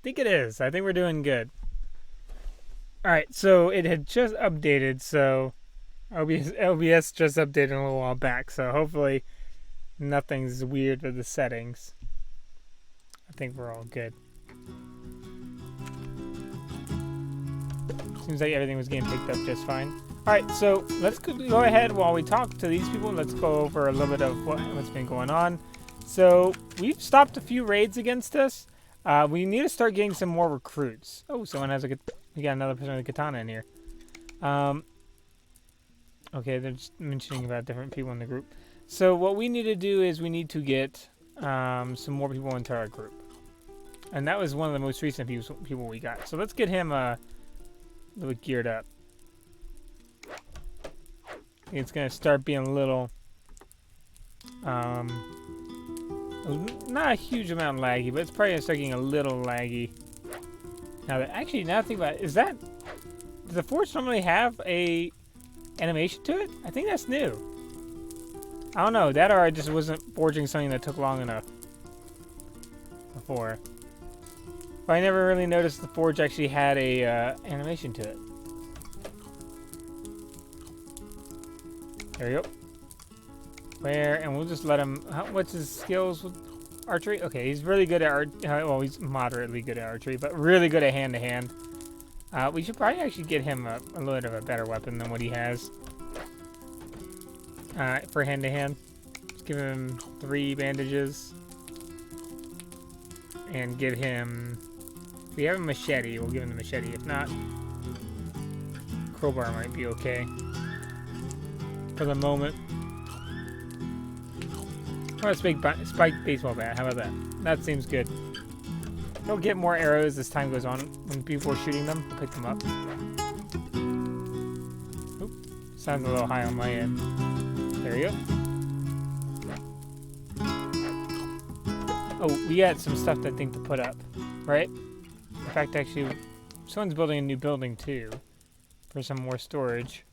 think it is. I think we're doing good. Alright, so it had just updated, so OBS just updated a little while back, so hopefully nothing's weird with the settings. I think we're all good. Seems like everything was getting picked up just fine. Alright, so let's go ahead while we talk to these people. Let's go over a little bit of what's been going on. So we've stopped a few raids against us. We need to start getting some more recruits. Oh, someone has we got another person with a katana in here. Okay, they're just mentioning about different people in the group. So what we need to do is we need to get some more people into our group. And that was one of the most recent people we got. So let's get him a little geared up. It's going to start being a little, not a huge amount laggy, but it's probably going to start getting a little laggy. Now that I think about it, does the Forge normally have a animation to it? I think that's new. I don't know, that or I just wasn't forging something that took long enough before. But I never really noticed the Forge actually had a animation to it. There you go. And we'll just let him. What's his skills with archery? Okay, he's really good at well, he's moderately good at archery, but really good at hand-to-hand. We should probably actually get him a little bit of a better weapon than what he has for hand-to-hand. Let's give him 3 bandages and give him. If we have a machete, we'll give him the machete. If not, crowbar might be okay for the moment. Or a spiked baseball bat. How about that? That seems good. He'll get more arrows as time goes on. When people are shooting them, he'll pick them up. Oop, sounds a little high on my end. There you go. Oh, we got some stuff I think to put up, right? In fact, actually, someone's building a new building too for some more storage,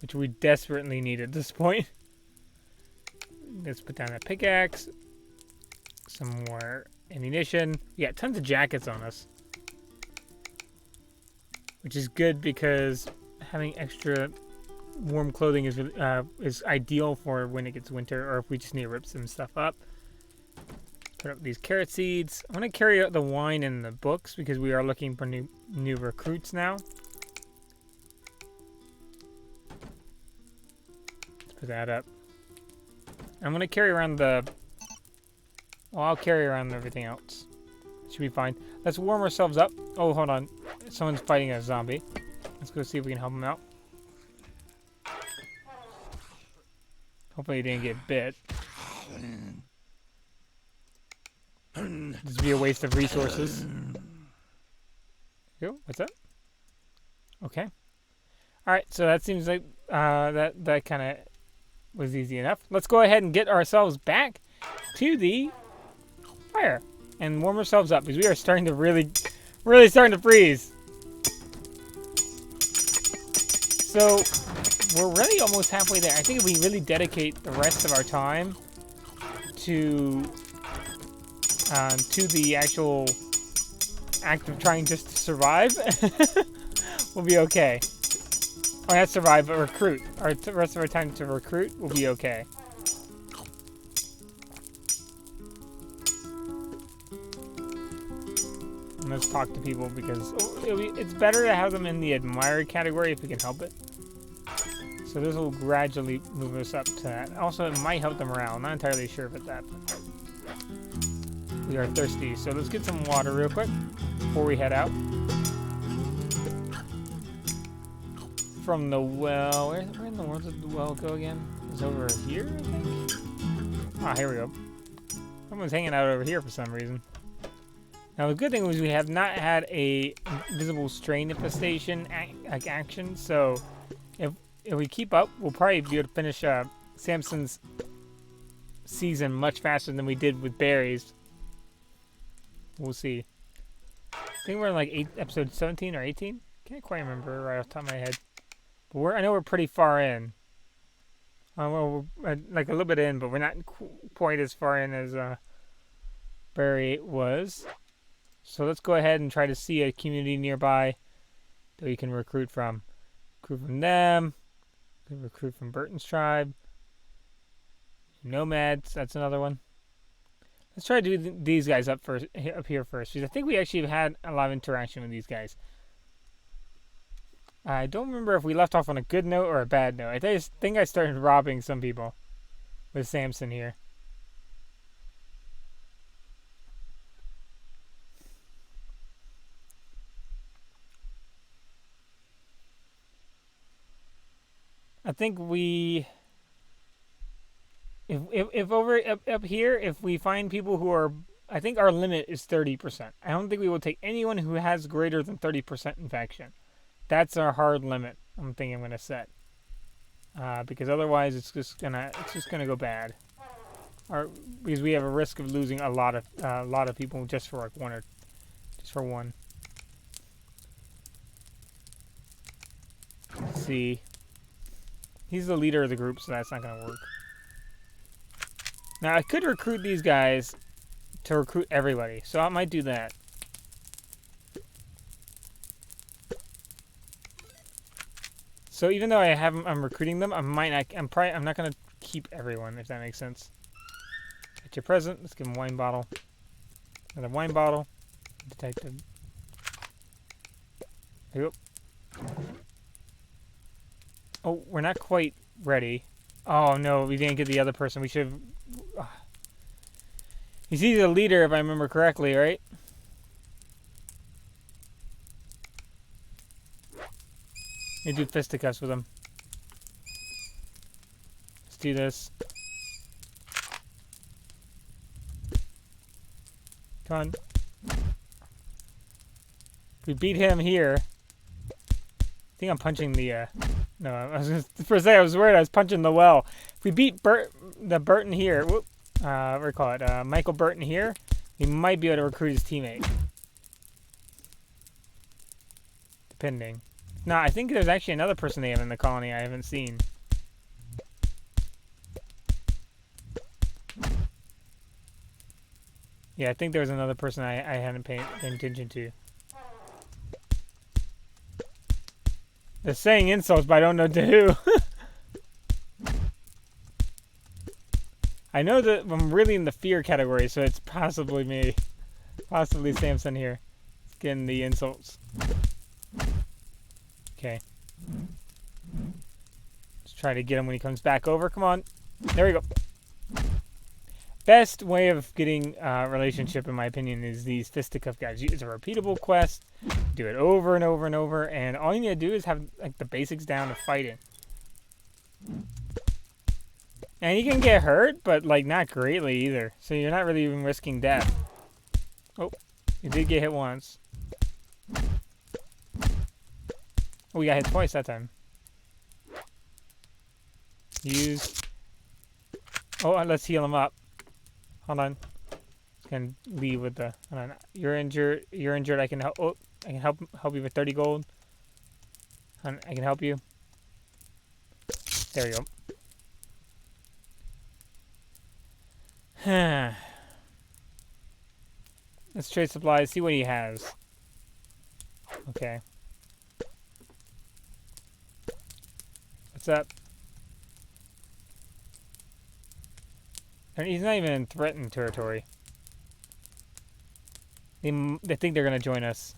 which we desperately need at this point. Let's put down a pickaxe, some more ammunition. We got tons of jackets on us, which is good because having extra warm clothing is ideal for when it gets winter, or if we just need to rip some stuff up. Put up these carrot seeds. I'm gonna carry out the wine and the books because we are looking for new recruits now. Let's put that up. I'm gonna carry around I'll carry around everything else. Should be fine. Let's warm ourselves up. Oh, hold on. Someone's fighting a zombie. Let's go see if we can help him out. Hopefully he didn't get bit. This would be a waste of resources. Yo, what's up? Okay. Alright, so that seems like that kind of was easy enough. Let's go ahead and get ourselves back to the fire and warm ourselves up because we are starting to really starting to freeze. So we're really almost halfway there. I think if we really dedicate the rest of our time to the actual act of trying just to survive, we'll be okay. Or not survive, but recruit. The rest of our time to recruit will be okay. And let's talk to people because it's better to have them in the admired category if we can help it. So this will gradually move us up to that. Also, it might help them morale. I'm not entirely sure about that. But we are thirsty, so let's get some water real quick before we head out. From the well. Where in the world did the well go again? It's over here, I think? Ah, here we go. Someone's hanging out over here for some reason. Now, the good thing was we have not had a visible strain infestation action, so if we keep up, we'll probably be able to finish Samson's season much faster than we did with berries. We'll see. I think we're in like episode 17 or 18. Can't quite remember right off the top of my head. But I know we're pretty far in. Well, we're like a little bit in, but we're not quite as far in as Barry was. So let's go ahead and try to see a community nearby that we can recruit from. Recruit from them. We can recruit from Burton's tribe. Nomads, that's another one. Let's try to do these guys up here first, because I think we actually have had a lot of interaction with these guys. I don't remember if we left off on a good note or a bad note. I think I started robbing some people with Samson here. I think we, if over up here, if we find people who are, I think our limit is 30%. I don't think we will take anyone who has greater than 30% infection. That's our hard limit. I'm thinking I'm gonna set, because otherwise it's just gonna go bad. Because we have a risk of losing a lot of people just for like one. Let's see. He's the leader of the group, so that's not going to work. Now, I could recruit these guys to recruit everybody, so I might do that. So even though I'm recruiting them, I'm not going to keep everyone, if that makes sense. Get your present. Let's give him a wine bottle. Another wine bottle. Detective. There you go. Oh, we're not quite ready. Oh, no, we didn't get the other person. We should have... He's the leader, if I remember correctly, right? We do fisticuffs with him. Let's do this. Come on. We beat him here. I think I'm punching the... No, I was for a second I was worried I was punching the well. If we beat Burton here, what do we call it? Michael Burton here, we might be able to recruit his teammate. Depending. No, I think there's actually another person they have in the colony I haven't seen. Yeah, I think there was another person I hadn't paid attention to. They're saying insults, but I don't know to who. I know that I'm really in the fear category, so it's possibly me. Possibly Samson here. It's getting the insults. Okay. Let's try to get him when he comes back over. Come on. There we go. Best way of getting a relationship, in my opinion, is these fisticuff guys. It's a repeatable quest. Do it over and over and over, and all you need to do is have like the basics down of fighting. And you can get hurt, but like not greatly either. So you're not really even risking death. Oh, you did get hit once. Oh, we got hit twice that time. Use. Oh, let's heal him up. Hold on. Can leave with the. Hold on. You're injured. You're injured. I can help. Oh, I can help you with 30 gold. I can help you. There you go. Let's trade supplies. See what he has. Okay. What's up? And he's not even in threatened territory. They think they're gonna join us.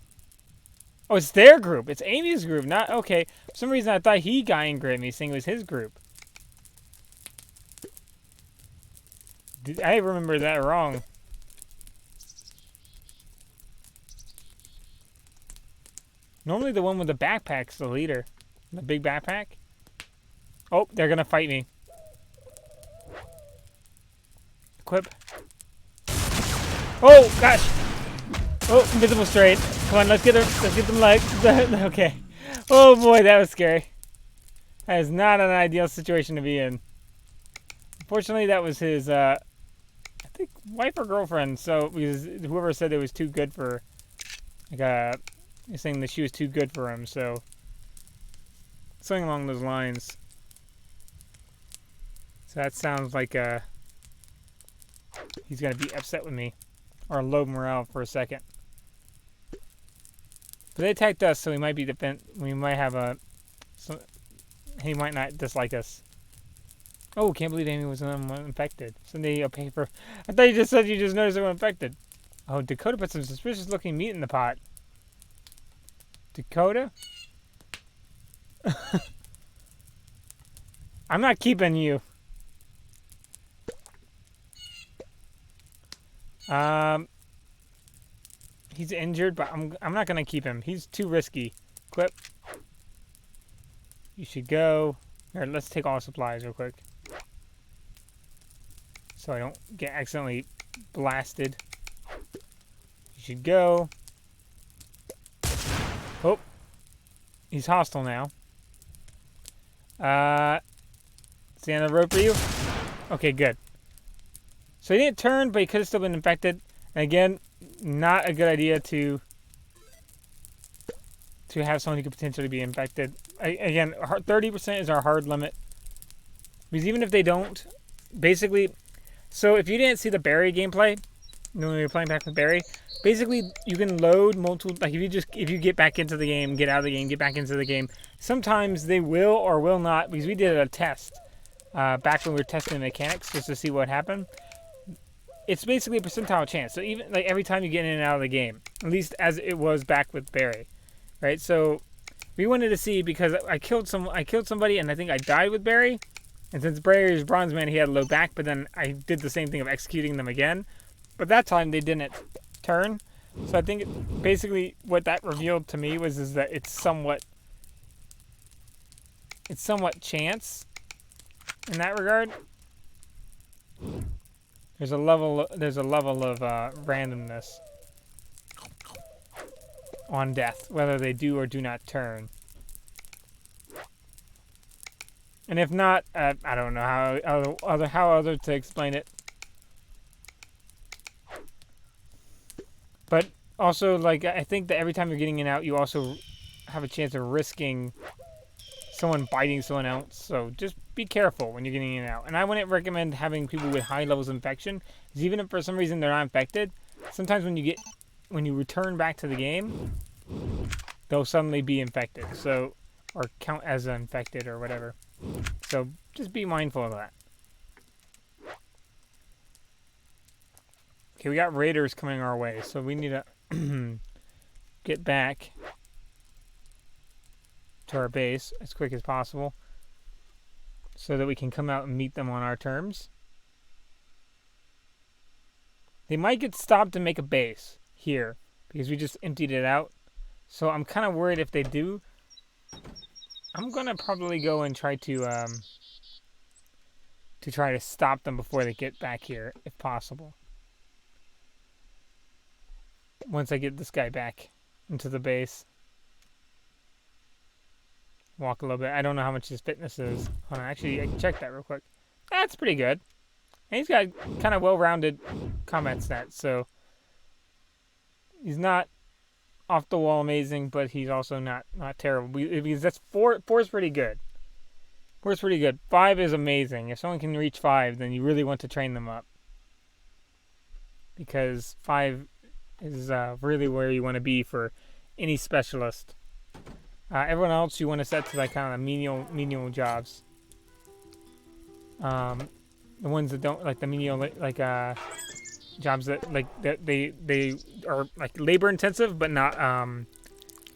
Oh, it's their group. It's Amy's group. Not okay. For some reason, I thought he got angry at me, saying it was his group. I remember that wrong. Normally, the one with the backpack's the leader. The big backpack. Oh, they're gonna fight me. Equip. Oh gosh. Oh, invisible straight. Come on, let's get them legs. Okay. Oh boy, that was scary. That is not an ideal situation to be in. Unfortunately, that was his, I think, wife or girlfriend. So, because whoever said it was too good for, like, he's saying that she was too good for him. So, something along those lines. So that sounds like, he's gonna be upset with me, or low morale for a second. But they attacked us, so we might be we might have a... he might not dislike us. Oh, can't believe Amy was infected. Send a paper. I thought you just said you just noticed they were infected. Oh, Dakota put some suspicious looking meat in the pot. Dakota? I'm not keeping you. He's injured, but I'm not gonna keep him. He's too risky. Equip. You should go. Here, let's take all supplies real quick, so I don't get accidentally blasted. You should go. Oh, he's hostile now. Is he on the road for you? Okay, good. So he didn't turn, but he could have still been infected. And again, not a good idea to have someone who could potentially be infected. Again, 30% is our hard limit. Because even if they don't, basically, so if you didn't see the Barry gameplay, when we were playing back with Barry, basically you can load multiple, like if you get back into the game, get out of the game, get back into the game, sometimes they will or will not, because we did a test back when we were testing mechanics just to see what happened. It's basically a percentile chance. So even like every time you get in and out of the game, at least as it was back with Barry, right? So we wanted to see, because I killed somebody and I think I died with Barry, and since Barry's bronze man, he had low back, but then I did the same thing of executing them again, but that time they didn't turn. So I think basically what that revealed to me is that it's somewhat chance in that regard. There's a level of randomness on death, whether they do or do not turn. And if not, I don't know how other to explain it. But also, like, I think that every time you're getting in and out, you also have a chance of risking someone biting someone else. So just be careful when you're getting in and out. And I wouldn't recommend having people with high levels of infection, because even if for some reason they're not infected, sometimes when you return back to the game, they'll suddenly be infected. So, or count as infected or whatever. So just be mindful of that. Okay, we got raiders coming our way, so we need to get back to our base as quick as possible so that we can come out and meet them on our terms. They might get stopped to make a base here because we just emptied it out. So I'm kind of worried if they do. I'm gonna probably go and try to stop them before they get back here, if possible. Once I get this guy back into the base. Walk a little bit. I don't know how much his fitness is. Hold on, actually, I can check that real quick. That's pretty good. And he's got kind of well-rounded combat stats, so he's not off the wall amazing, but he's also not terrible. Because that's 4 is pretty good. 4 is pretty good. 5 is amazing. If someone can reach 5, then you really want to train them up, because 5 is really where you want to be for any specialist. Everyone else you want to set to like kind of menial jobs. The ones that don't like the menial jobs that they are like labor intensive but not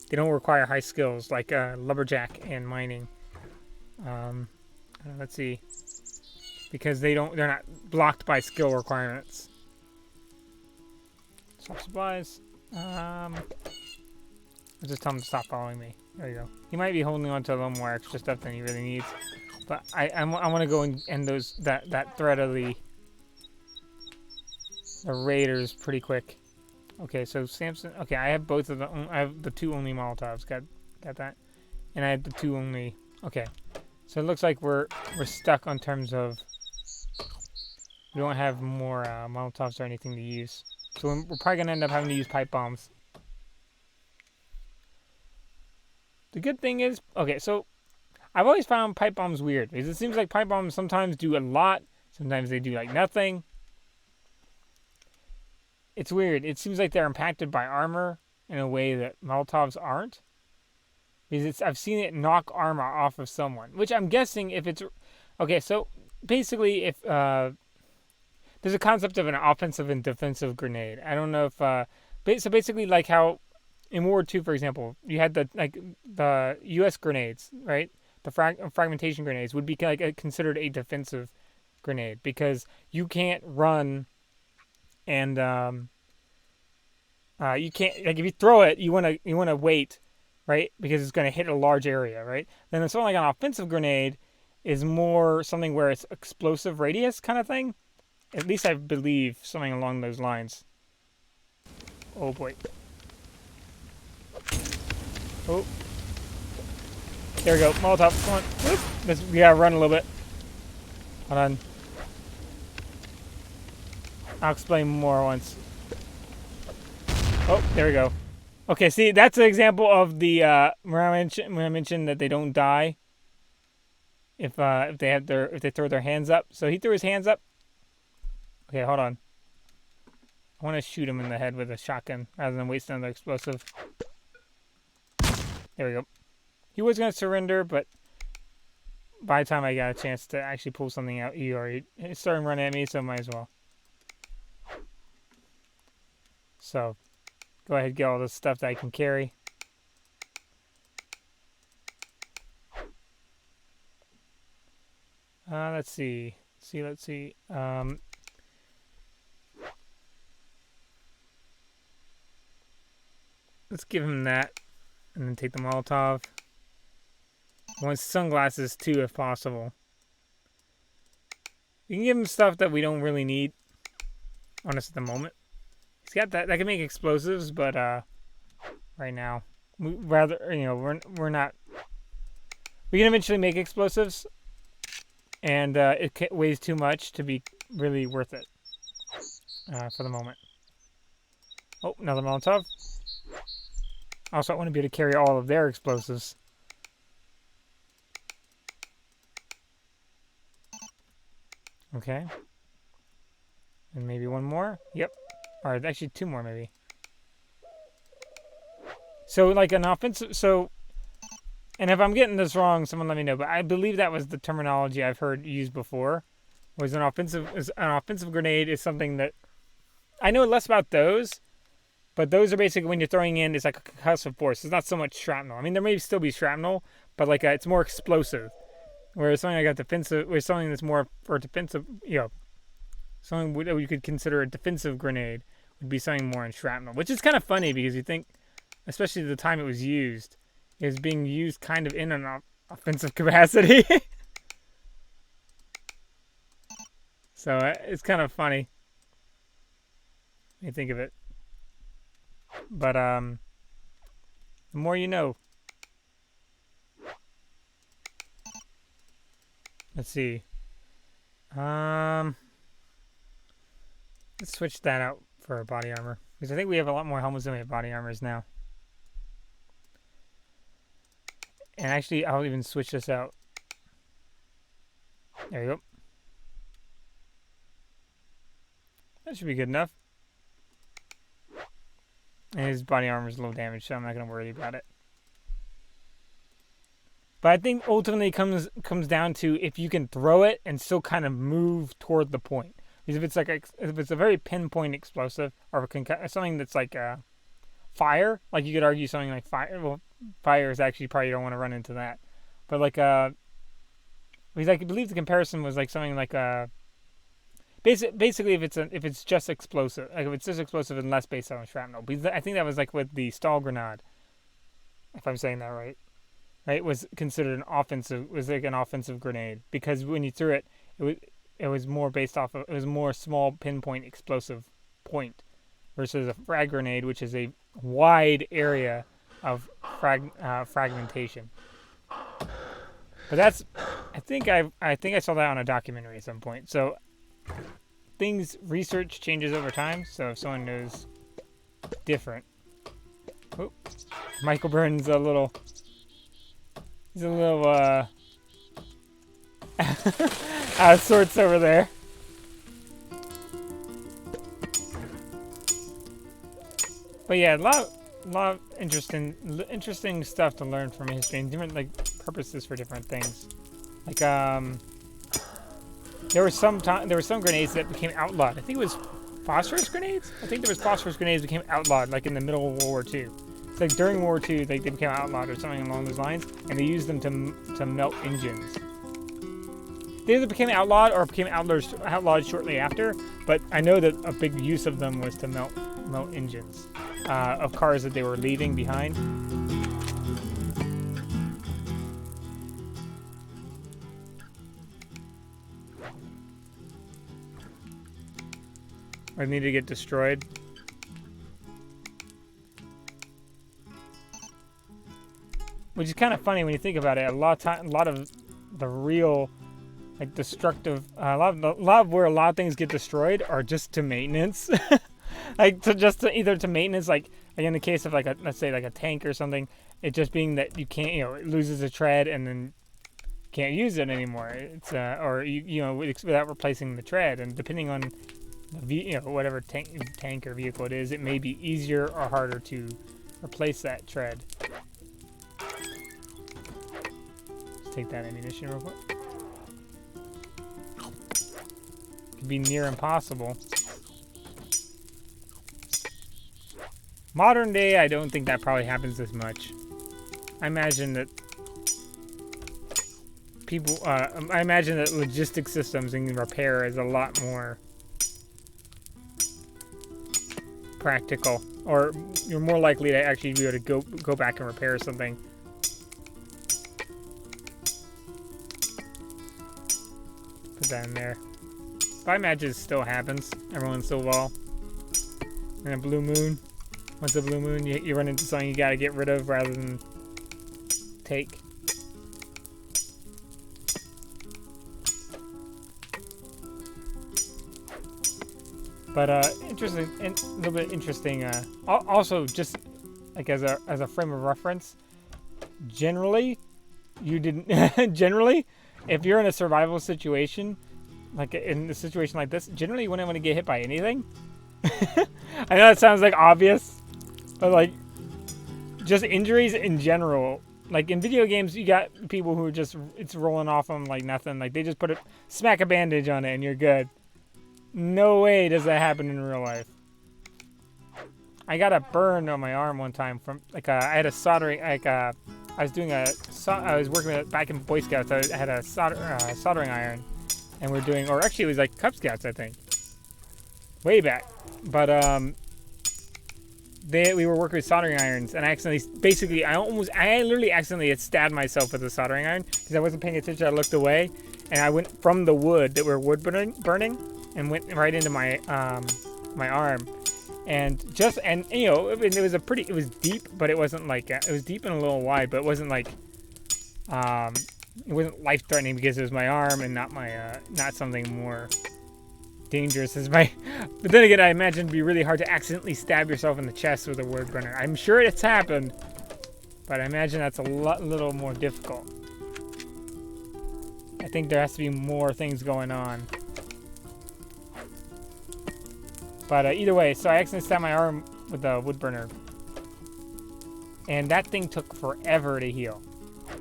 they don't require high skills, like lumberjack and mining. Let's see, because they're not blocked by skill requirements. Swap supplies. I'll just tell him to stop following me. There you go. He might be holding on to a little more extra stuff than he really needs, but I want to go and end that threat of the raiders pretty quick. Okay, so Samson. Okay, I have both of them. I have the 2 only Molotovs. Got that, and I have the 2 only. Okay, so it looks like we're stuck on terms of we don't have more Molotovs or anything to use. So we're probably gonna end up having to use pipe bombs. The good thing is, okay, so I've always found pipe bombs weird, because it seems like pipe bombs sometimes do a lot, sometimes they do like nothing. It's weird. It seems like they're impacted by armor in a way that Molotovs aren't. Because I've seen it knock armor off of someone, which I'm guessing if it's okay. So basically, if there's a concept of an offensive and defensive grenade. I don't know if so basically like how in World War II, for example, you had the U.S. grenades, right? The fragmentation grenades would be considered a defensive grenade because you can't run and you can't if you throw it, you wanna wait, right? Because it's gonna hit a large area, right? Then something like an offensive grenade is more something where it's explosive radius kind of thing. At least I believe something along those lines. Oh boy. Oh. There we go. Molotov. Come on. Whoop. We gotta run a little bit. Hold on. I'll explain more once. Oh, there we go. Okay, see, that's an example of the when I mentioned that they don't die if they throw their hands up. So he threw his hands up. Okay, hold on. I want to shoot him in the head with a shotgun rather than waste another explosive. There we go. He was going to surrender, but by the time I got a chance to actually pull something out, he already started running at me, so might as well. So, go ahead and get all the stuff that I can carry. Let's see. Let's see. Let's give him that, and then take the Molotov. I want sunglasses too, if possible. You can give him stuff that we don't really need on us at the moment. He's got that can make explosives, but right now, we're not. We can eventually make explosives, and it weighs too much to be really worth it for the moment. Oh, another Molotov. Also, I want to be able to carry all of their explosives. Okay. And maybe one more. Yep. Or actually 2 more, maybe. So, like an offensive... So, and if I'm getting this wrong, someone let me know. But I believe that was the terminology I've heard used before. Was an offensive grenade is something that... I know less about those. But those are basically when you're throwing in, it's like a concussive force. It's not so much shrapnel. I mean, there may still be shrapnel, but like it's more explosive. Whereas something like a defensive, whereas something that's more for defensive, something that we could consider a defensive grenade would be something more in shrapnel. Which is kind of funny because you think, especially the time it was used, it was being used kind of in an offensive capacity. So it's kind of funny when you think of it. But the more you know. Let's see. Let's switch that out for body armor because I think we have a lot more helmets than we have body armors now. And actually, I'll even switch this out. There you go. That should be good enough. And his body armor is low damage, so I'm not going to worry about it. But I think ultimately it comes down to if you can throw it and still kind of move toward the point. Because if it's a very pinpoint explosive or something that's like fire, like you could argue something like fire. Well, fire is actually probably you don't want to run into that. But like because I believe the comparison was like something like basically if it's just explosive, like if it's just explosive and less based on shrapnel. Because I think that was like with the Stahlgranate, if I'm saying that right. Right, was considered an offensive. Was like an offensive grenade because when you threw it, it was more based off of it was more small pinpoint explosive point versus a frag grenade, which is a wide area of fragmentation. But that's I think I saw that on a documentary at some point. So research changes over time. So if someone knows different, Michael Burns He's a little, out of sorts over there. But yeah, lot of interesting stuff to learn from history and different like purposes for different things. Like there were some grenades that became outlawed. I think it was phosphorus grenades. I think there was phosphorus grenades that became outlawed like in the middle of World War II. It's like during World War II, like they became outlawed or something along those lines, and they used them to melt engines. They either became outlawed or became outlawed shortly after, but I know that a big use of them was to melt engines of cars that they were leaving behind. Or need to get destroyed. Which is kind of funny when you think about it. A lot of the real, like, destructive, a lot of where a lot of things get destroyed are just to maintenance. Like, either to maintenance, like in the case of like let's say like a tank or something, it just being that you can't, it loses a tread and then can't use it anymore. It's or without replacing the tread, and depending on whatever tank or vehicle it is, it may be easier or harder to replace that tread. Let's take that ammunition real quick. Could be near impossible. Modern day, I don't think that probably happens as much. I imagine that logistics systems and repair is a lot more practical, or you're more likely to actually be able to go back and repair something. Put that in there. But I imagine it still happens every once in a while. And a blue moon. Once a blue moon, you run into something you gotta get rid of rather than take. But interesting, a little bit interesting. Also, just like as a frame of reference, generally, generally, if you're in a survival situation, like in a situation like this, generally you wouldn't want to get hit by anything. I know that sounds like obvious, but like just injuries in general. Like in video games, you got people who are just, it's rolling off them like nothing. Like they just smack a bandage on it and you're good. No way does that happen in real life. I got a burn on my arm one time from like I had a soldering, like I was working back in Boy Scouts. I had a soldering iron, and we're doing, or actually it was like Cub Scouts, I think, way back. But we were working with soldering irons, and I literally accidentally had stabbed myself with a soldering iron because I wasn't paying attention. I looked away, and I went from the wood that were wood burning, and went right into my my arm, and it was deep, but it wasn't like it was deep and a little wide, but it wasn't like it wasn't life threatening because it was my arm and not my not something more dangerous as my. But then again, I imagine it'd be really hard to accidentally stab yourself in the chest with a wood burner. I'm sure it's happened, but I imagine that's a little more difficult. I think there has to be more things going on. But either way, so I accidentally stabbed my arm with a wood burner, and that thing took forever to heal,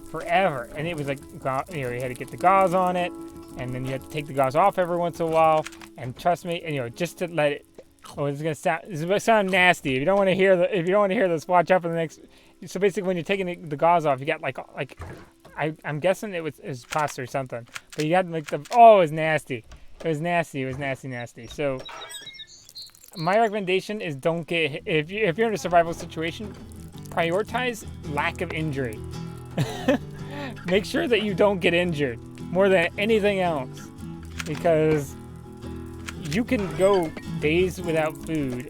forever. And it was like, you had to get the gauze on it, and then you had to take the gauze off every once in a while. And trust me, and just to let it. Oh, it's gonna sound nasty. If you don't want to hear this, watch out for the next. So basically, when you're taking the gauze off, you got like I'm guessing it was pasta or something, but you got like it was nasty. It was nasty. So my recommendation is don't get hit. If you're in a survival situation, prioritize lack of injury. Make sure that you don't get injured more than anything else, because you can go days without food,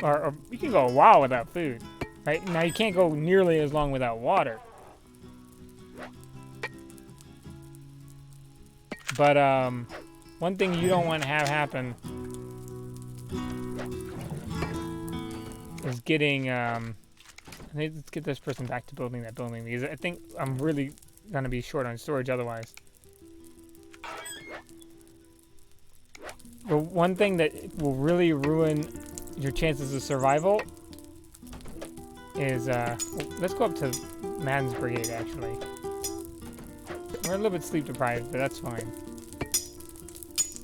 or you can go a while without food. Right now, you can't go nearly as long without water. But one thing you don't want to have happen is getting let's get this person back to building that building, because I think I'm really gonna be short on storage otherwise. But one thing that will really ruin your chances of survival is, let's go up to Madden's Brigade, actually. We're a little bit sleep deprived, but that's fine.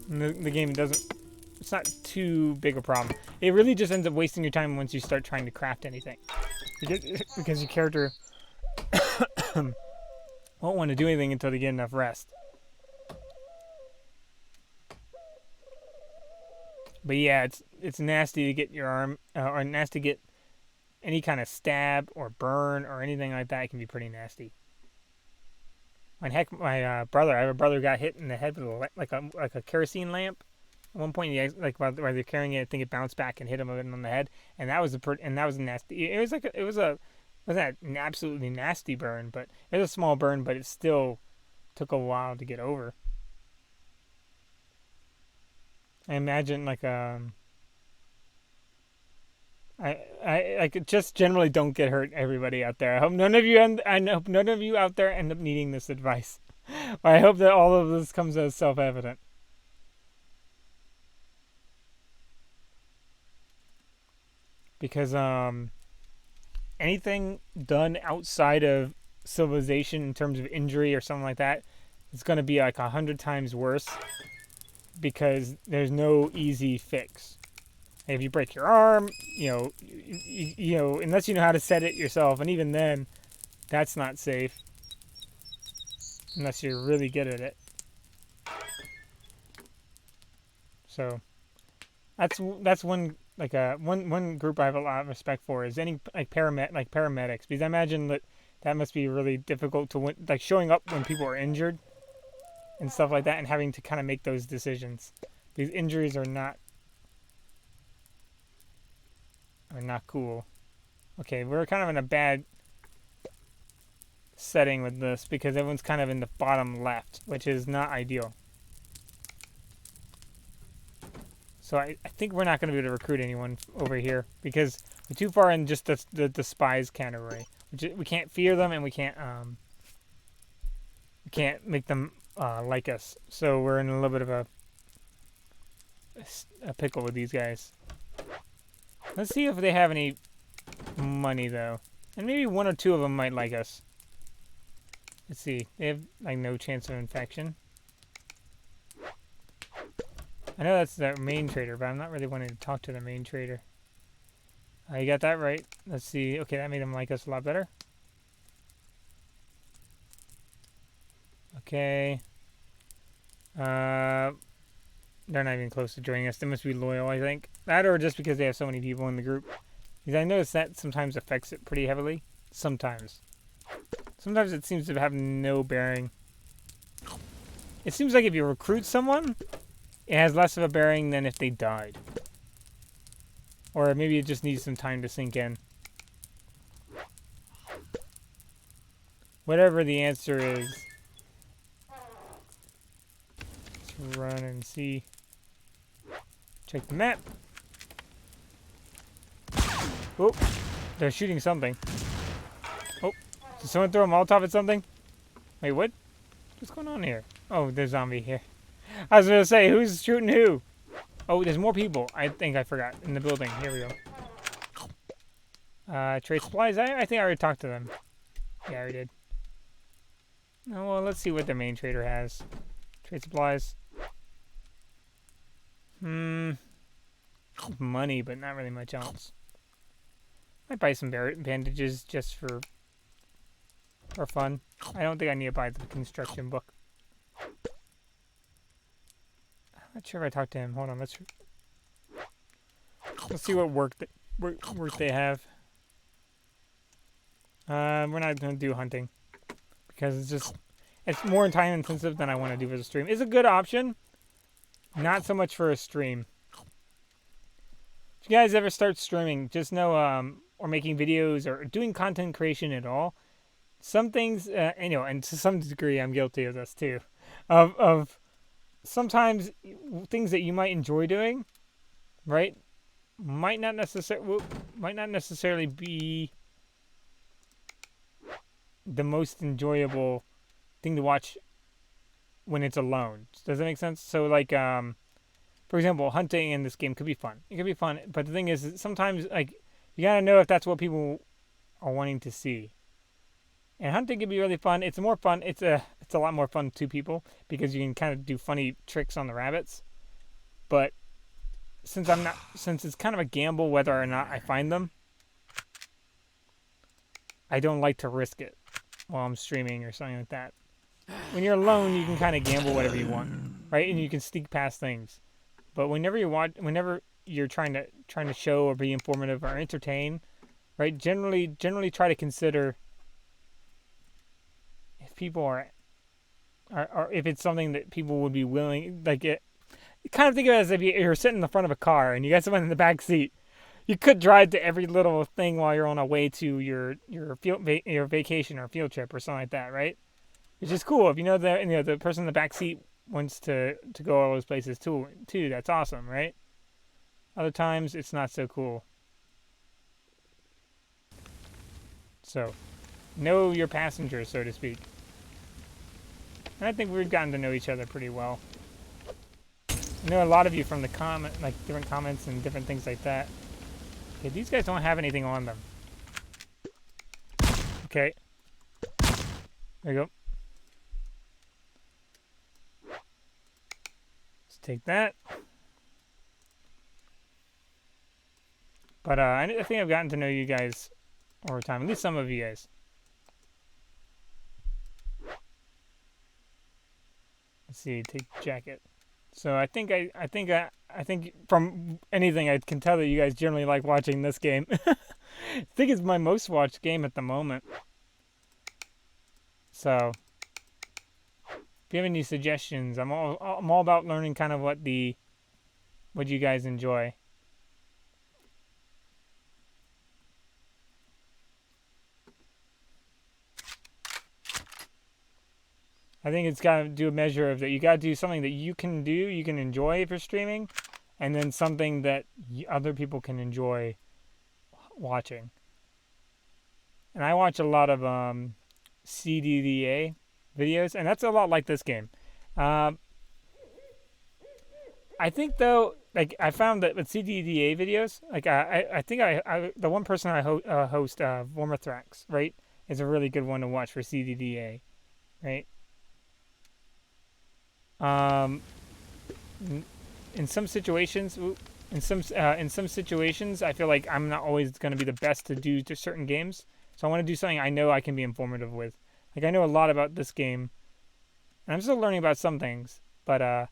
The game doesn't, it's not too big a problem. It really just ends up wasting your time once you start trying to craft anything. Because your character won't want to do anything until they get enough rest. But yeah, it's nasty to get your arm, or nasty to get any kind of stab or burn or anything like that. It can be pretty nasty. My brother, I have a brother who got hit in the head with like a kerosene lamp. At one point, while they're carrying it, I think it bounced back and hit him on the head, and that was nasty. It wasn't an absolutely nasty burn, but it was a small burn, but it still took a while to get over. I imagine I just generally don't get hurt, everybody out there. I hope none of you out there end up needing this advice. I hope that all of this comes as self-evident. Because anything done outside of civilization in terms of injury or something like that is going to be like 100 times worse, because there's no easy fix. If you break your arm, you know, unless you know how to set it yourself, and even then, that's not safe unless you're really good at it. So that's one one group I have a lot of respect for is any paramedics, because I imagine that must be really difficult to showing up when people are injured and stuff like that, and having to kind of make those decisions. These injuries are not cool. Okay, we're kind of in a bad setting with this because everyone's kind of in the bottom left, which is not ideal. So I think we're not going to be able to recruit anyone over here because we're too far in just the spies category. We can't fear them, and we can't make them like us. So we're in a little bit of a pickle with these guys. Let's see if they have any money, though. And maybe one or two of them might like us. Let's see. They have, no chance of infection. I know that's their main trader, but I'm not really wanting to talk to the main trader. You got that right. Let's see. Okay, that made them like us a lot better. Okay. They're not even close to joining us. They must be loyal, I think. That, or just because they have so many people in the group. Because I noticed that sometimes affects it pretty heavily. Sometimes. Sometimes it seems to have no bearing. It seems like if you recruit someone, it has less of a bearing than if they died. Or maybe it just needs some time to sink in. Whatever the answer is. Let's run and see. Check the map. Oh, they're shooting something. Oh, did someone throw a Molotov at something? Wait, what? What's going on here? Oh, there's a zombie here. I was gonna say, who's shooting who? Oh, there's more people. I think I forgot. In the building. Here we go. Trade supplies. I think I already talked to them. Yeah, I already did. Oh, well, let's see what the main trader has. Trade supplies. Money, but not really much else. Might buy some bandages just for fun. I don't think I need to buy the construction book. I'm not sure if I talked to him. Hold on, let's see what work they have. We're not gonna do hunting because it's more time intensive than I want to do for the stream. It's a good option, not so much for a stream. If you guys ever start streaming, just know, or making videos or doing content creation at all, some things, and to some degree, I'm guilty of this too, of sometimes things that you might enjoy doing, right, might not necessarily be the most enjoyable thing to watch when it's alone. Does that make sense? So, for example, hunting in this game could be fun. It could be fun, but the thing is, sometimes, you gotta know if that's what people are wanting to see. And hunting can be really fun. It's more fun. It's a lot more fun with two people because you can kind of do funny tricks on the rabbits. But since it's kind of a gamble whether or not I find them, I don't like to risk it while I'm streaming or something like that. When you're alone, you can kind of gamble whatever you want, right? And you can sneak past things. But whenever you're trying to show or be informative or entertain, right? Generally try to consider if people are if it's something that people would be willing, like it. Kind of think of it as if you're sitting in the front of a car and you got someone in the back seat. You could drive to every little thing while you're on a way to your vacation or field trip or something like that, right? It's just cool if the person in the back seat wants to go all those places too. That's awesome, right? Other times it's not so cool. So, know your passengers, so to speak. And I think we've gotten to know each other pretty well. I know a lot of you from the different comments and different things like that. Okay, these guys don't have anything on them. Okay. There you go. Let's take that. But I think I've gotten to know you guys over time. At least some of you guys. Let's see. Take jacket. So I think from anything I can tell that you guys generally like watching this game. I think it's my most watched game at the moment. So if you have any suggestions, I'm all about learning kind of what you guys enjoy. I think it's got to do a measure of that. You got to do something that you can enjoy if you're streaming, and then something that other people can enjoy watching. And I watch a lot of CDDA videos, and that's a lot like this game. I think though, like I found that with CDDA videos, like I think the one person I host, Vormithrax, right, is a really good one to watch for CDDA, right? In some situations, I feel like I'm not always going to be the best to do to certain games. So I want to do something I know I can be informative with. Like I know a lot about this game, and I'm still learning about some things, but I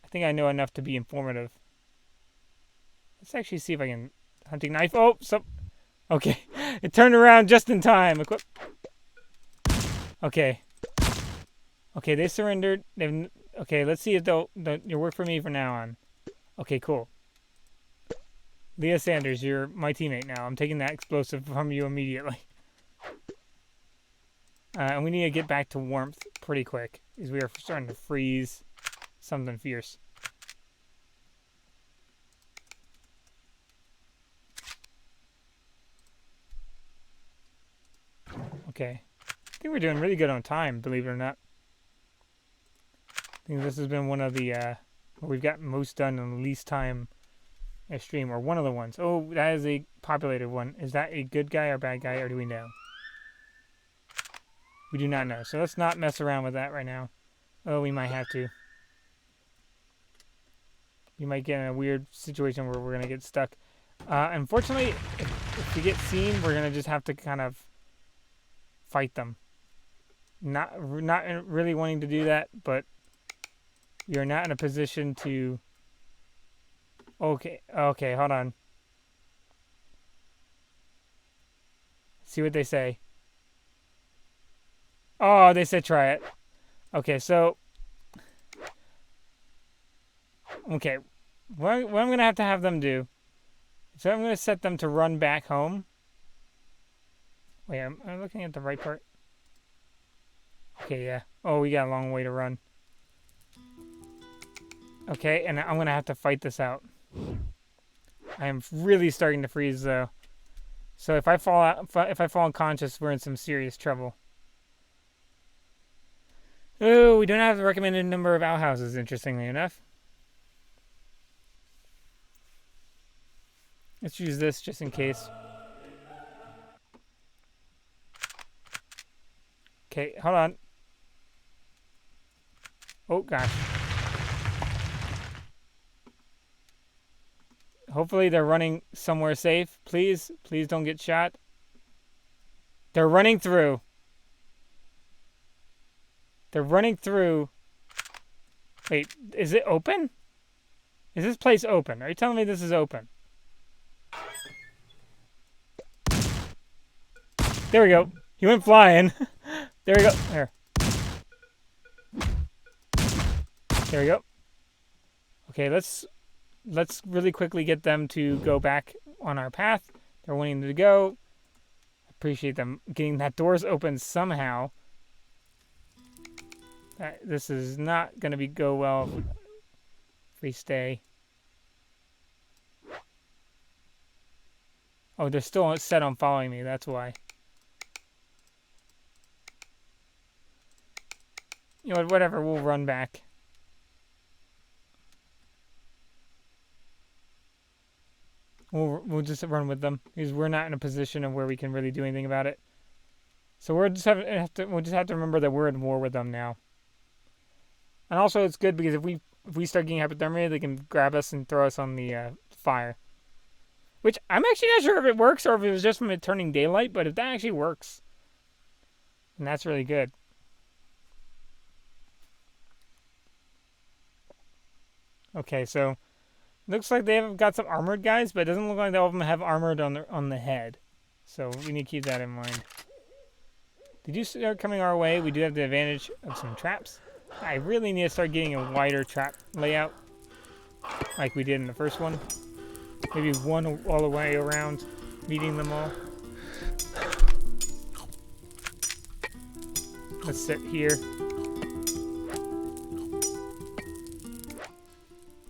think I know enough to be informative. Let's actually see if I can hunting knife. Oh, okay, it turned around just in time. Equip. Okay. Okay, they surrendered. Okay, let's see if they'll work for me from now on. Okay, cool. Leah Sanders, you're my teammate now. I'm taking that explosive from you immediately. And we need to get back to warmth pretty quick, because we are starting to freeze something fierce. Okay. I think we're doing really good on time, believe it or not. I think this has been one of the we've got most done in the least time a stream, or one of the ones. Oh, that is a populated one. Is that a good guy or bad guy, or do we know? We do not know. So let's not mess around with that right now. Oh, we might have to. We might get in a weird situation where we're going to get stuck. Unfortunately, if we get seen, we're going to just have to kind of fight them. Not really wanting to do that, but we are not in a position to... Okay, hold on. See what they say. Oh, they said try it. Okay, so... Okay, what I'm going to have them do... So I'm going to set them to run back home. Wait, am I looking at the right part? Okay, yeah. Oh, we got a long way to run. Okay, and I'm going to have to fight this out. I am really starting to freeze, though. So if I fall unconscious, we're in some serious trouble. Oh, we don't have the recommended number of outhouses, interestingly enough. Let's use this just in case. Okay, hold on. Oh, gosh. Hopefully they're running somewhere safe. Please, please don't get shot. They're running through. They're running through. Wait, is it open? Is this place open? Are you telling me this is open? There we go. He went flying. There we go. There. There we go. Okay, let's really quickly get them to go back on our path. They're wanting to go. Appreciate them getting that doors open somehow. This is not going to go well if we stay. Oh, they're still set on following me. That's why. You know what? Whatever. We'll run back. We'll just run with them because we're not in a position of where we can really do anything about it. So we'll just have to remember that we're in war with them now. And also, it's good because if we start getting hypothermia, they can grab us and throw us on the fire. Which I'm actually not sure if it works or if it was just from it turning daylight. But if that actually works, then that's really good. Okay, so looks like they have got some armored guys, but it doesn't look like all of them have armored on the head. So we need to keep that in mind. They do start coming our way. We do have the advantage of some traps. I really need to start getting a wider trap layout like we did in the first one. Maybe one all the way around, meeting them all. Let's sit here.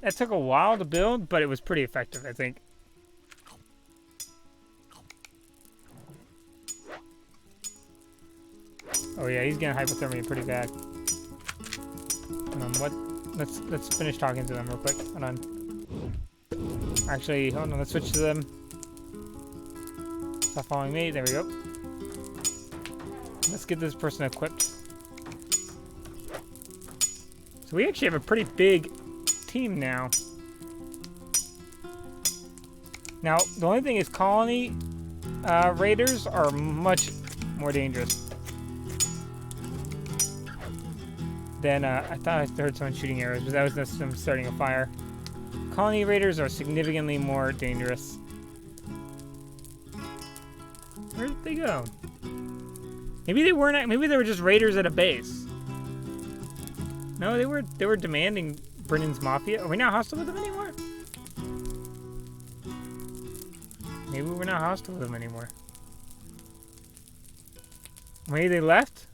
That took a while to build, but it was pretty effective, I think. Oh yeah, he's getting hypothermia pretty bad. Let's finish talking to them real quick. Hold on. Actually, hold on. Let's switch to them. Stop following me. There we go. Let's get this person equipped. So we actually have a pretty big team now. Now, the only thing is colony raiders are much more dangerous than I thought I heard someone shooting arrows, but that was just them starting a fire. Colony raiders are significantly more dangerous. Where did they go? Maybe they weren't. Maybe they were just raiders at a base. No, they were demanding Brennan's Mafia. Are we not hostile with them anymore? Maybe we're not hostile with them anymore. Maybe they left?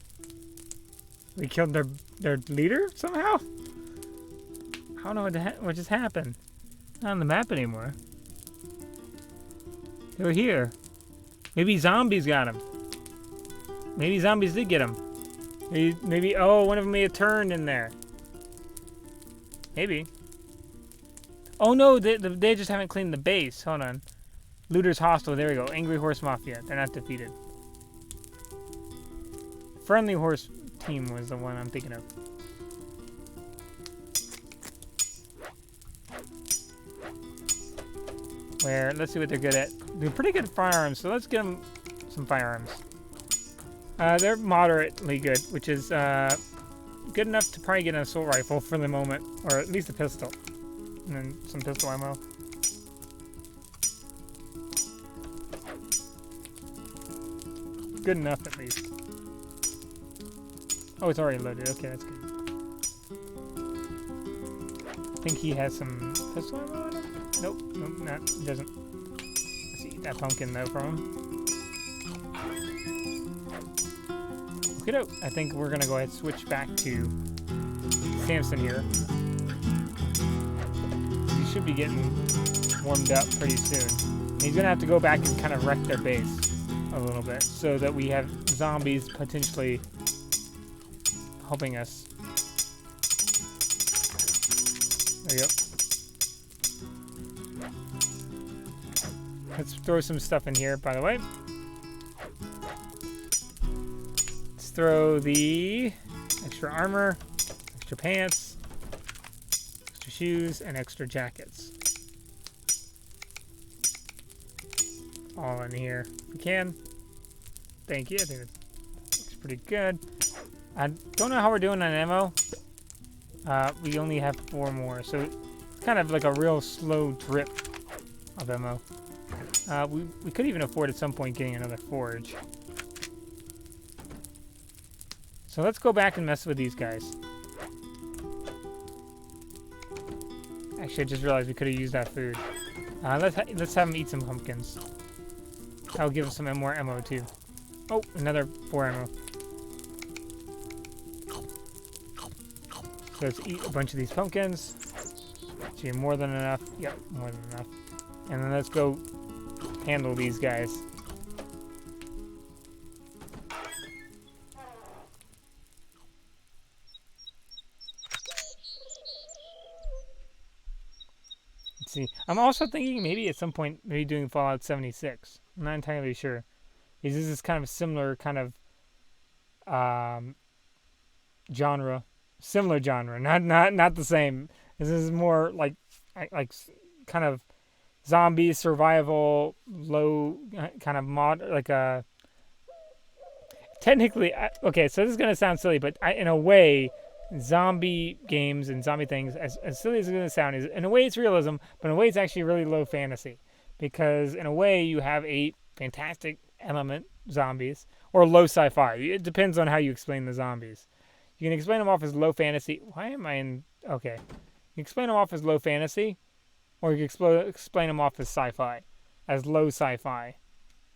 We killed their leader somehow? I don't know what just happened. Not on the map anymore. They were here. Maybe zombies got him. Maybe zombies did get him. Maybe oh, one of them may have turned in there. Maybe. Oh no, they just haven't cleaned the base. Hold on. Looters hostile. There we go. Angry Horse Mafia. They're not defeated. Friendly Horse team was the one I'm thinking of. Where, let's see what they're good at. They're pretty good at firearms, so let's get them some firearms. They're moderately good, which is good enough to probably get an assault rifle for the moment, or at least a pistol. And then some pistol ammo. Good enough, at least. Oh, it's already loaded. Okay, that's good. I think he has some pistol ammo in him? Nope, nope, he doesn't. Let's eat that pumpkin, though, from him. Okay, I think we're going to go ahead and switch back to Samson here. He should be getting warmed up pretty soon. And he's going to have to go back and kind of wreck their base a little bit so that we have zombies potentially helping us. There you go. Let's throw some stuff in here, by the way. Let's throw the extra armor, extra pants, extra shoes, and extra jackets. All in here. If we can. Thank you. I think that looks pretty good. I don't know how we're doing on ammo. We only have 4 more, so it's kind of like a real slow drip of ammo. We could even afford at some point getting another forge. So let's go back and mess with these guys. Actually, I just realized we could have used that food. Let's have them eat some pumpkins. That'll give us some more ammo too. Oh, another 4 ammo. So let's eat a bunch of these pumpkins. See, more than enough. Yep, more than enough. And then let's go handle these guys. Let's see. I'm also thinking maybe at some point maybe doing Fallout 76. I'm not entirely sure. Because this is kind of a similar kind of genre. Similar genre, not the same. This is more like kind of zombie survival, low kind of mod, like a. Technically, okay, so this is gonna sound silly, but in a way, zombie games and zombie things, as silly as it's gonna sound, is in a way it's realism, but in a way it's actually really low fantasy, because in a way you have a fantastic element zombies or low sci-fi. It depends on how you explain the zombies. You can explain them off as low fantasy. Why am I in... Okay. You can explain them off as low fantasy, or you can explain them off as sci-fi, as low sci-fi,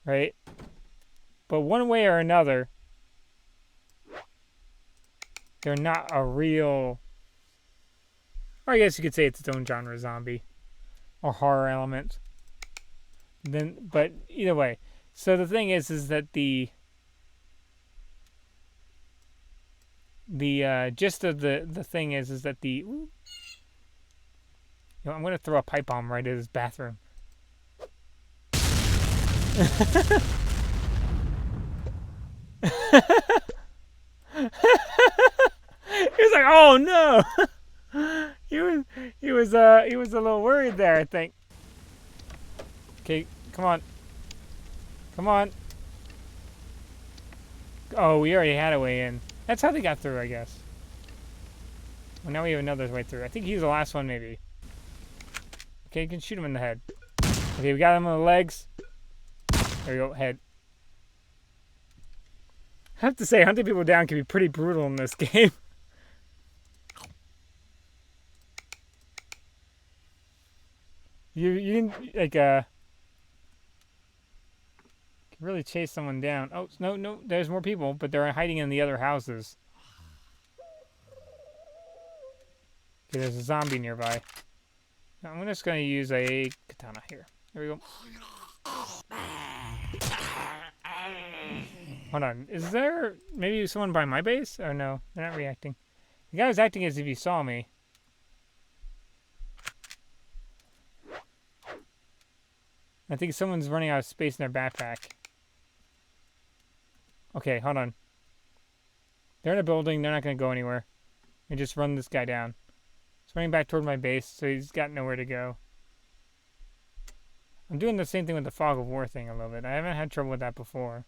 right? But one way or another, they're not a real... Or I guess you could say it's its own genre, zombie, or horror element. But either way. So the thing is that the gist of the thing is that the... You know, I'm going to throw a pipe bomb right at his bathroom. He was like, "Oh no!" he was a little worried there, I think. Okay, come on. Come on. Oh, we already had a way in. That's how they got through, I guess. Well, now we have another way through. I think he's the last one, maybe. Okay, you can shoot him in the head. Okay, we got him on the legs. There we go, head. I have to say, hunting people down can be pretty brutal in this game. You didn't, like, can really chase someone down. Oh, no, there's more people, but they're hiding in the other houses. Okay, there's a zombie nearby. I'm just going to use a katana here. There we go. Hold on. Is there maybe someone by my base? Oh, no. They're not reacting. The guy was acting as if he saw me. I think someone's running out of space in their backpack. Okay, hold on. They're in a building. They're not going to go anywhere. And just run this guy down. He's running back toward my base, so he's got nowhere to go. I'm doing the same thing with the fog of war thing a little bit. I haven't had trouble with that before.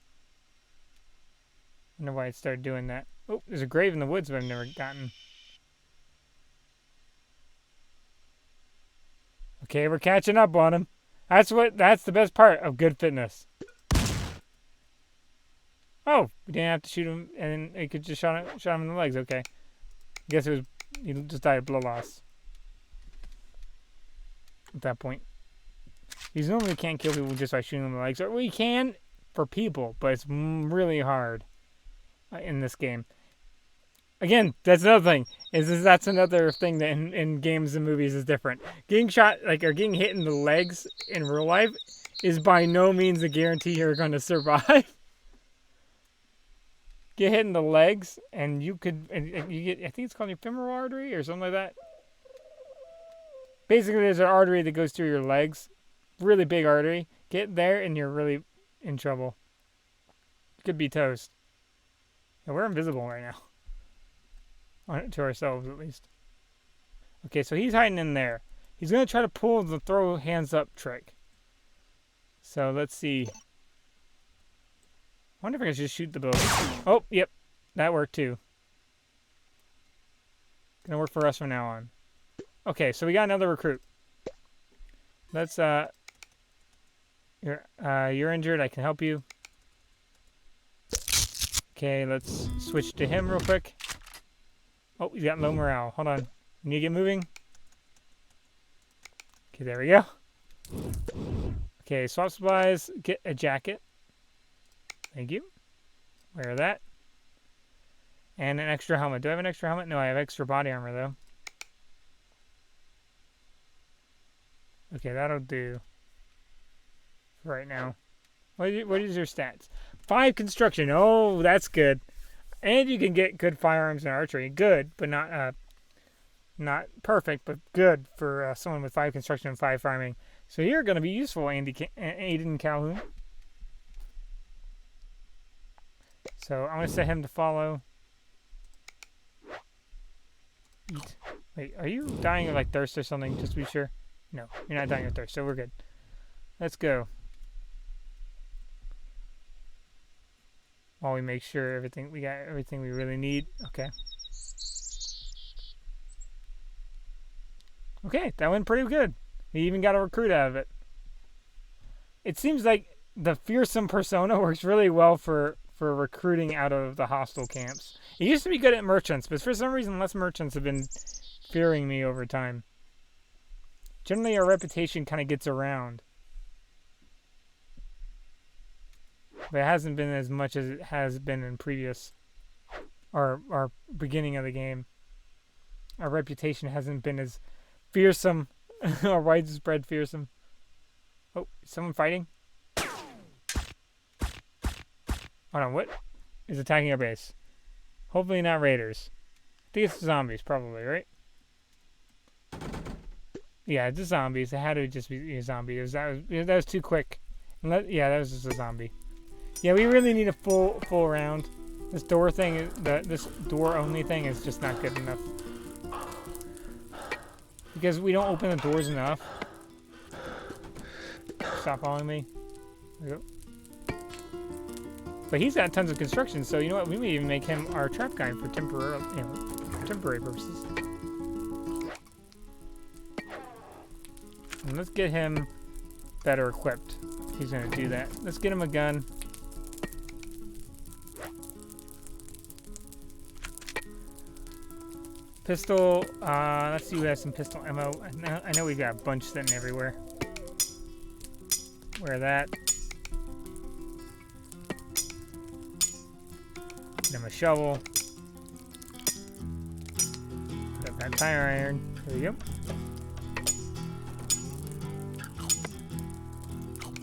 I wonder why it started doing that. Oh, there's a grave in the woods, but I've never gotten. Okay, we're catching up on him. That's the best part of good fitness. Oh, we didn't have to shoot him, and he could just shot him in the legs. Okay, I guess he just died of blood loss at that point. You normally can't kill people just by shooting them in the legs, or we can for people, but it's really hard in this game. Again, that's another thing. That's another thing that in games and movies is different. Getting shot, or getting hit in the legs in real life is by no means a guarantee you're going to survive. Get hit in the legs, and you get, I think it's called your femoral artery or something like that. Basically, there's an artery that goes through your legs. Really big artery. Get there, and you're really in trouble. You could be toast. Yeah, we're invisible right now. To ourselves, at least. Okay, so he's hiding in there. He's going to try to pull the throw hands up trick. So let's see. I wonder if I can just shoot the bow. Oh, yep. That worked too. Gonna work for us from now on. Okay, so we got another recruit. Let's, you're injured. I can help you. Okay, let's switch to him real quick. Oh, he's got low morale. Hold on. We need to get moving. Okay, there we go. Okay, swap supplies. Get a jacket. Thank you. Wear that. And an extra helmet. Do I have an extra helmet? No, I have extra body armor, though. Okay, that'll do for right now. What is your stats? 5 construction. Oh, that's good. And you can get good firearms and archery. Good, but not perfect, but good for someone with 5 construction and 5 farming. So you're going to be useful, Aiden Calhoun. So I'm going to set him to follow. Eat. Wait, are you dying of like thirst or something? Just to be sure. No, you're not dying of thirst, so we're good. Let's go. While we make sure we got everything we really need. Okay. Okay, that went pretty good. We even got a recruit out of it. It seems like the fearsome persona works really well for recruiting out of the hostile camps. It used to be good at merchants, but for some reason less merchants have been fearing me over time. Generally our reputation kind of gets around. But it hasn't been as much as it has been in previous our beginning of the game. Our reputation hasn't been as fearsome or widespread fearsome. Oh, is someone fighting? Hold on, what is attacking our base? Hopefully not raiders. I think it's zombies, probably, right? Yeah, it's zombies. It had to just be a zombie. That was too quick. Yeah, that was just a zombie. Yeah, we really need a full round. This door thing, this door only thing is just not good enough. Because we don't open the doors enough. Stop following me. There we go. But he's got tons of construction, so you know what? We may even make him our trap guy for temporary purposes. And let's get him better equipped. He's gonna do that. Let's get him a gun. Pistol, let's see who has some pistol ammo. I know we've got a bunch sitting everywhere. Wear that. Get him a shovel. Got that tire iron. There we go.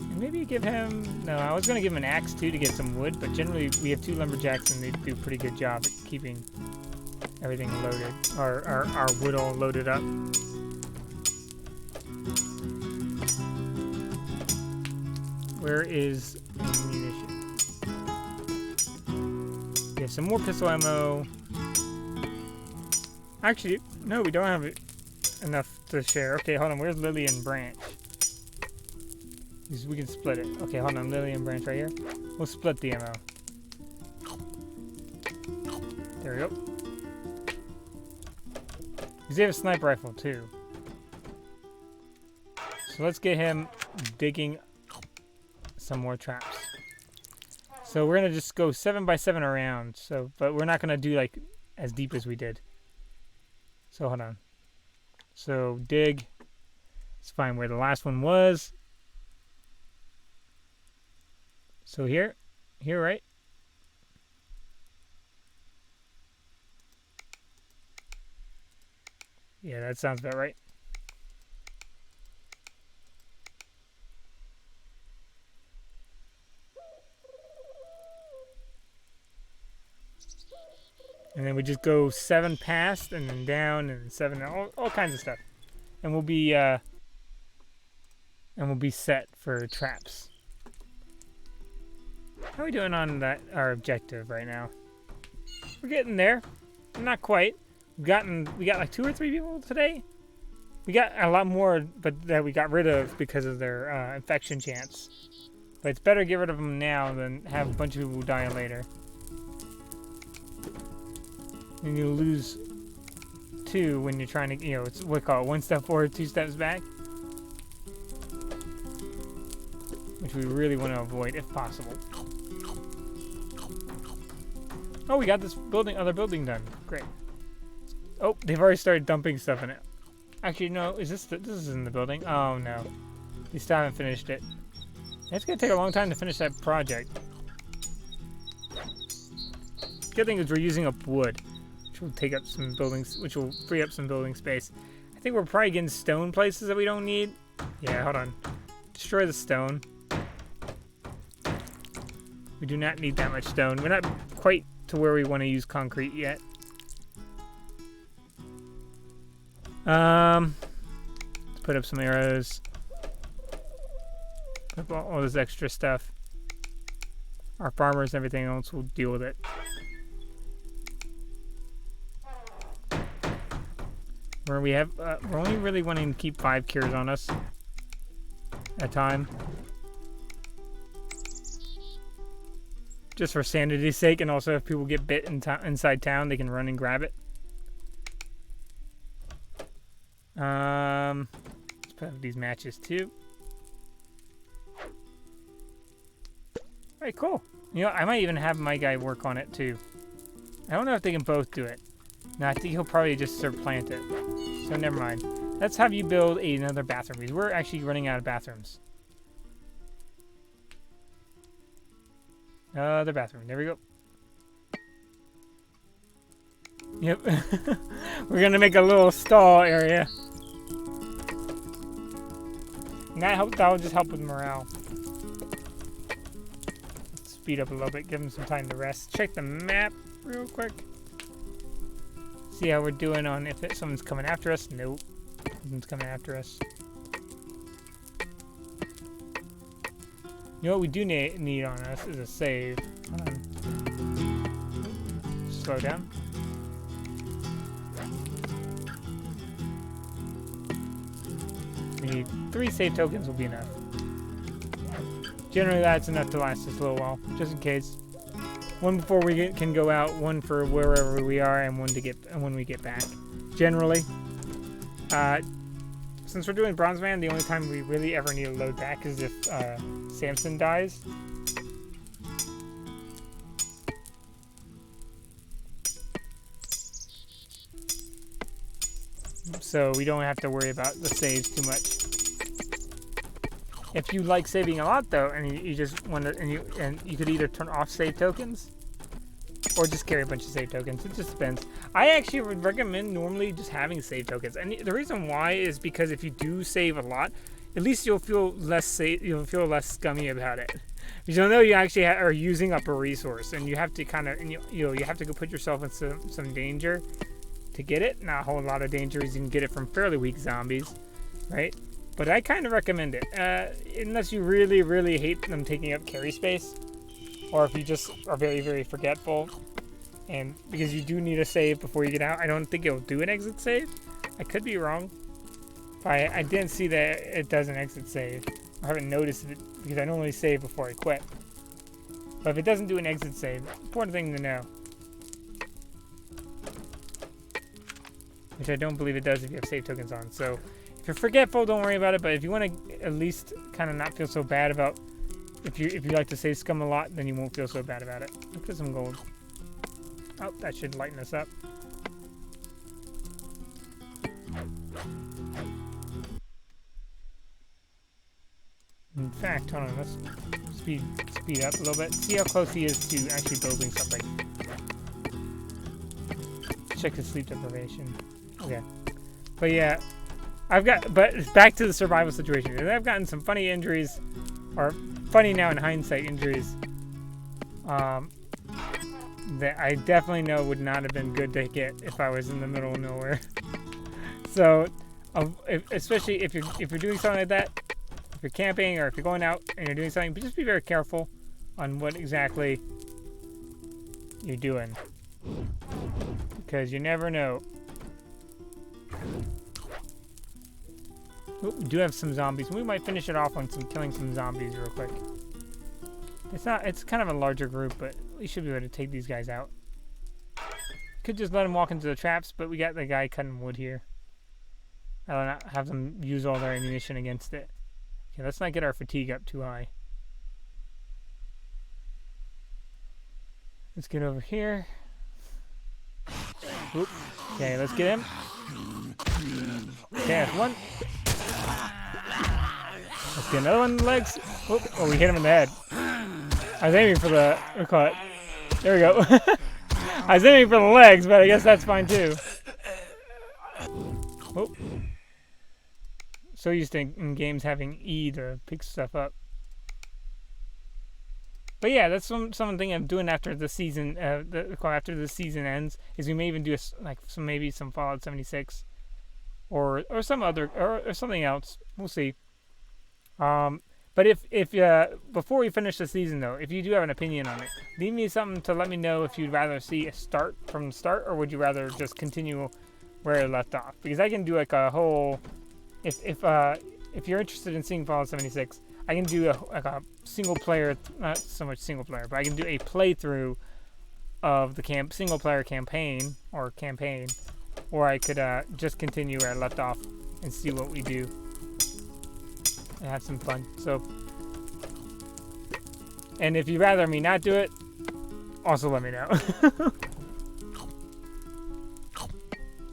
And maybe give him... No, I was going to give him an axe too to get some wood, but generally we have 2 lumberjacks and they do a pretty good job at keeping everything loaded, our wood all loaded up. Where is ammunition? Yeah, some more pistol ammo. Actually, no, we don't have enough to share. Okay, hold on. Where's Lily and Branch? We can split it. Okay, hold on. Lily and Branch right here. We'll split the ammo. There we go. Because they have a sniper rifle too. So let's get him digging some more traps. So we're gonna just go 7 by 7 around. But we're not gonna do like as deep as we did. So hold on. So dig. Let's find where the last one was. So here, right? Yeah, that sounds about right. And then we just go 7 past and then down and 7, all kinds of stuff. And we'll be set for traps. How are we doing on our objective right now? We're getting there. Not quite. We got like 2 or 3 people today. We got a lot more, but that we got rid of because of their infection chance. But it's better to get rid of them now than have a bunch of people die later. And you lose 2 when you're trying to, it's what we call it, 1 step forward, 2 steps back. Which we really want to avoid if possible. Oh, we got this other building done. Great. Oh, they've already started dumping stuff in it. Actually, no, this is in the building? Oh, no. We still haven't finished it. It's going to take a long time to finish that project. Good thing is we're using up wood, which will take up some buildings, which will free up some building space. I think we're probably getting stone places that we don't need. Yeah, hold on. Destroy the stone. We do not need that much stone. We're not quite to where we want to use concrete yet. Let's put up some arrows. Put up all this extra stuff. Our farmers and everything else will deal with it. Where we have, we're only really wanting to keep 5 cures on us at a time. Just for sanity's sake, and also if people get bit inside town, they can run and grab it. Let's put up these matches too. Alright, cool. I might even have my guy work on it too. I don't know if they can both do it. No, I think he'll probably just plant it. So never mind. Let's have you build another bathroom, because we're actually running out of bathrooms. The bathroom. There we go. Yep. We're gonna make a little stall area. And that'll just help with morale. Let's speed up a little bit, give them some time to rest. Check the map real quick. See how we're doing on if someone's coming after us. Nope. Someone's coming after us. You know what we do need on us is a save. Hold on. Slow down. We need 3 save tokens will be enough. Generally that's enough to last us a little while, just in case. 1 before we can go out, 1 for wherever we are, and 1 when we get back. Generally. Since we're doing Bronze Man, the only time we really ever need to load back is if Samson dies. So we don't have to worry about the saves too much. If you like saving a lot though, and you just want to, and you could either turn off save tokens, or just carry a bunch of save tokens. It just depends. I actually would recommend normally just having save tokens, and the reason why is because if you do save a lot, at least you'll feel less you'll feel less scummy about it, because you'll know you actually are using up a resource, and you have to kind of, you have to go put yourself in some danger to get it. Not a whole lot of danger, as you can get it from fairly weak zombies, right? But I kind of recommend it, unless you really, really hate them taking up carry space. Or if you just are very, very forgetful, and because you do need a save before you get out. I don't think it'll do an exit save. I could be wrong. But I didn't see that it does an exit save. I haven't noticed it because I normally save before I quit. But if it doesn't do an exit save, important thing to know. Which I don't believe it does if you have save tokens on. So if you're forgetful, don't worry about it. But if you want to at least kind of not feel so bad about, if you like to save scum a lot, then you won't feel so bad about it. Look at some gold. Oh, that should lighten us up. In fact, hold on, let's speed up a little bit. See how close he is to actually building something. Check his sleep deprivation. Okay. But yeah, but back to the survival situation. I've gotten some funny injuries, or funny now in hindsight injuries, that I definitely know would not have been good to get if I was in the middle of nowhere. So, especially if you're doing something like that, if you're camping or if you're going out and you're doing something, but just be very careful on what exactly you're doing. Because you never know. Ooh, we do have some zombies. We might finish it off on killing some zombies real quick. It's kind of a larger group, but we should be able to take these guys out. Could just let them walk into the traps, but we got the guy cutting wood here. I'll not have them use all their ammunition against it. Okay, let's not get our fatigue up too high. Let's get over here. Oop. Okay, let's get him. Okay, that's one. Let's get another one in the legs. Oop. Oh, we hit him in the head. I was aiming for the... There we go. I was aiming for the legs, but I guess that's fine too. Oh. So used to in games having E to pick stuff up. But yeah, that's something I'm doing after the season. After the season ends, is we may even do maybe some Fallout 76, or some other or something else. We'll see. But if before we finish the season though, if you do have an opinion on it, leave me something to let me know if you'd rather see a start from the start, or would you rather just continue where it left off? Because I can do like a whole. If you're interested in seeing Fallout 76, I can do a single player, not so much single player, but I can do a playthrough of the single player campaign, or I could just continue where I left off and see what we do and have some fun. So, and if you'd rather me not do it, also let me know.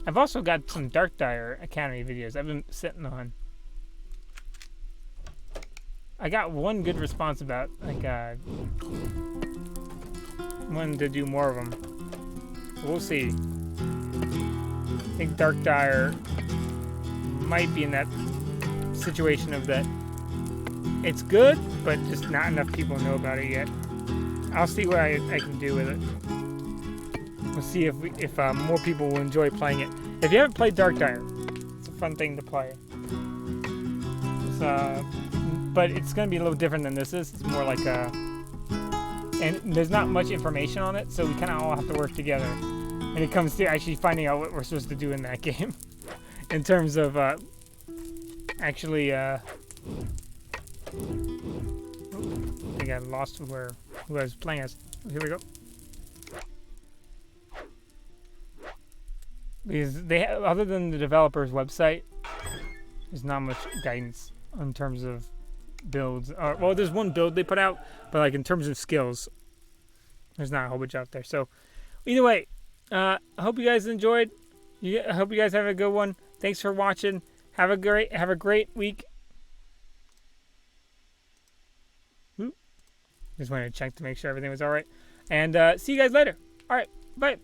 I've also got some Darkdire Academy videos I've been sitting on. I got one good response about, wanting to do more of them. So we'll see. I think Darkdire might be in that situation of that it's good, but just not enough people know about it yet. I'll see what I can do with it. We'll see if more people will enjoy playing it. If you haven't played Darkdire, it's a fun thing to play. But it's going to be a little different than this is. It's more like and there's not much information on it, so we kind of all have to work together when it comes to actually finding out what we're supposed to do in that game. In terms of actually, I think I lost who I was playing as. Here we go. Because other than the developer's website, there's not much guidance in terms of builds. Well, there's one build they put out, but like in terms of skills, there's not a whole bunch out there. So either way, I hope you guys enjoyed. I hope you guys have a good one. Thanks for watching. Have a great week. Just wanted to check to make sure everything was all right. And see you guys later. All right, bye.